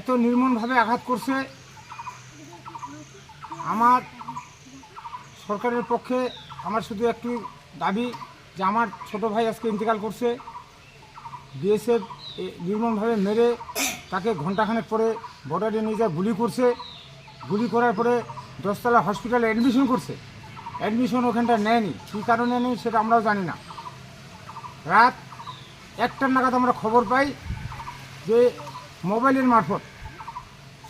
এত নির্মমভাবে আঘাত করছে। আমার সরকারের পক্ষে আমার শুধু একটু দাবি যে আমার ছোট ভাই আজকে ইন্তেকাল করছে, বিএসএফ নির্মমভাবে মেরে তাকে ঘণ্টাখানেক পরে বর্ডারে নিয়ে যায় গুলি করছে। গুলি করার পরে 10তলা হসপিটালে অ্যাডমিশন করছে। অ্যাডমিশন ওখানটা নেয়নি, কী কারণে নেই সেটা আমরাও জানি না। রাত 1টা নাগাদ আমরা খবর পাই যে মোবাইলের মারফত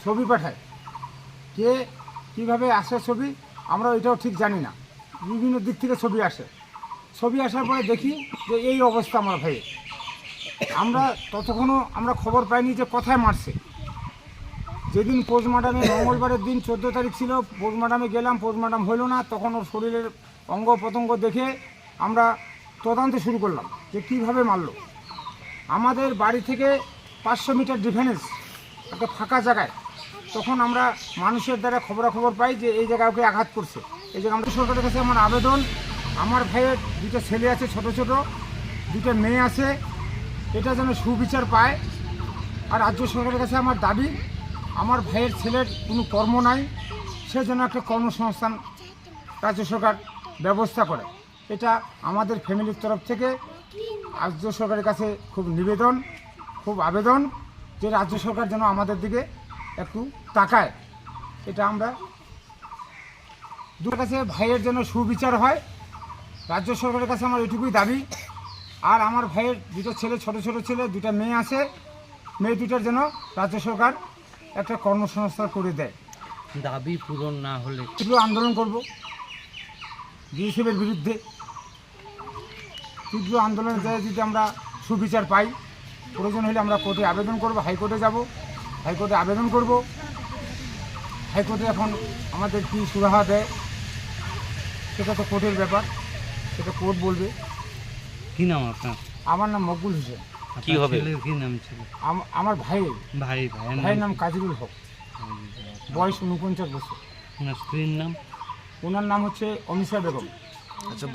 ছবি পাঠায়। কে কীভাবে আসে ছবি আমরা এটাও ঠিক জানি না, বিভিন্ন দিক থেকে ছবি আসে। ছবি আসার পরে দেখি যে এই অবস্থা আমার ভাইয়ের। আমরা ততক্ষণও আমরা খবর পাইনি যে কোথায় মারছে। যেদিন পোস্টমর্টমে মঙ্গলবারের দিন 14 তারিখ ছিল, পোস্টমর্টমে গেলাম, পোস্টমর্টম হইল না। তখন ওর শরীরের অঙ্গ প্রত্যঙ্গ দেখে আমরা তদন্ত শুরু করলাম যে কীভাবে মারলো। আমাদের বাড়ি থেকে 500 মিটার ডিফারেন্স একটা ফাঁকা জায়গায় তখন আমরা মানুষের দ্বারা খবরাখবর পাই যে এই জায়গায় ওকে আঘাত করছে। এই জায়গায় আমরা সরকারের কাছে আমার আবেদন, আমার ভাইয়ের 2টা ছেলে আছে, ছোট ছোট 2টা মেয়ে আছে, এটা যেন সুবিচার পায়। আর রাজ্য সরকারের কাছে আমার দাবি, আমার ভাইয়ের ছেলের কোনো কর্ম নাই, সে যেন একটা কর্মসংস্থান রাজ্য সরকার ব্যবস্থা করে। এটা আমাদের ফ্যামিলির তরফ থেকে রাজ্য সরকারের কাছে খুব নিবেদন, খুব আবেদন যে রাজ্য সরকার যেন আমাদের দিকে একটু তাকায়। এটা আমরা দুটোর কাছে ভাইয়ের যেন সুবিচার হয়, রাজ্য সরকারের কাছে আমার এটুকুই দাবি। আর আমার ভাইয়ের 2টা ছেলে, ছোট ছোট ছেলে, 2টা মেয়ে আছে, মেয়ে 2টার যেন রাজ্য সরকার একটা কর্মসংস্থান করে দেয়। দাবি পূরণ না হলে তীব্র আন্দোলন করব বিএসএফের বিরুদ্ধে। তীব্র আন্দোলনের জায়গায় যদি আমরা সুবিচার পাই, প্রয়োজন হলে আমরা কোর্টে আবেদন করব, হাইকোর্টে যাব, হাইকোর্টে আবেদন করব। হাইকোর্টে এখন আমাদের কী সুরাহা দেয় সেটা তো কোর্টের ব্যাপার, সেটা কোর্ট বলবে। কি নাম আপনার? আমার নাম মকবুল হোসেন। কি হবে? কি নাম ছিল? আমার ভাইয়ের ভাইয়ের নাম কাজিরুল হক, বয়স 49 বছর। ওনার স্ত্রীর নাম? ওনার নাম হচ্ছে অমিশা বেগম। আচ্ছা,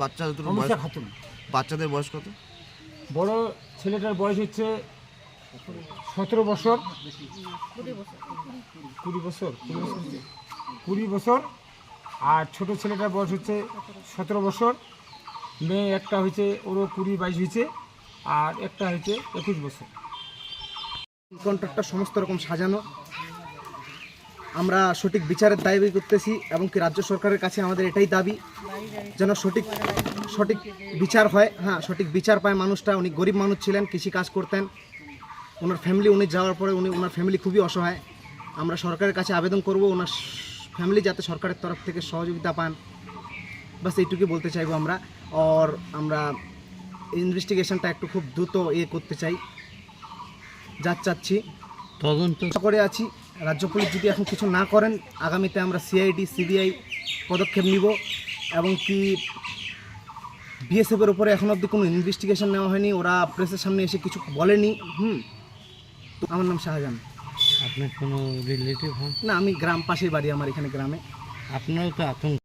অমিশা খাতুন। বাচ্চাদের বয়স কত? বড় ছেলেটার বয়স হচ্ছে 17 বছর, 20 বছর, আর ছোট ছেলেটার বয়স হচ্ছে 17 বছর। মেয়ে একটা হয়েছে, ওরও 20-22 হয়েছে, আর একটা হয়েছে 21 বছর। কন্ট্রাক্টটা সমস্ত রকম সাজানো। আমরা সঠিক বিচারের দাবি করতেছি এবং কি রাজ্য সরকারের কাছে আমাদের এটাই দাবি যেন সঠিক বিচার হয়। হ্যাঁ, সঠিক বিচার পায় মানুষটা। উনি গরিব মানুষ ছিলেন, কৃষি কাজ করতেন। ওনার ফ্যামিলি, উনি যাওয়ার পরে ওনার ফ্যামিলি খুবই অসহায়। আমরা সরকারের কাছে আবেদন করব ওনার ফ্যামিলি যাতে সরকারের তরফ থেকে সহযোগিতা পান, বাস এইটুকুই বলতে চাইবো আমরা। আর আমরা ইনভেস্টিগেশনটা একটু খুব দ্রুত করতে চাই, চাচ্ছি, তদন্ত করে আছি। রাজ্য পুলিশ যদি এখন কিছু না করেন, আগামীতে আমরা সিআইডি, সিবিআই পদক্ষেপ নিব। এবং কি বিএসএফের উপরে এখন অবধি কোনো ইনভেস্টিগেশন নেওয়া হয়নি, ওরা প্রেসের সামনে এসে কিছু বলেনি। তো আমার নাম শাহজাহান। আপনার কোনো রিলেটিভ হন? না, আমি পাশের বাড়ি আমার, এখানে গ্রামে। আপনারও তো আতঙ্ক।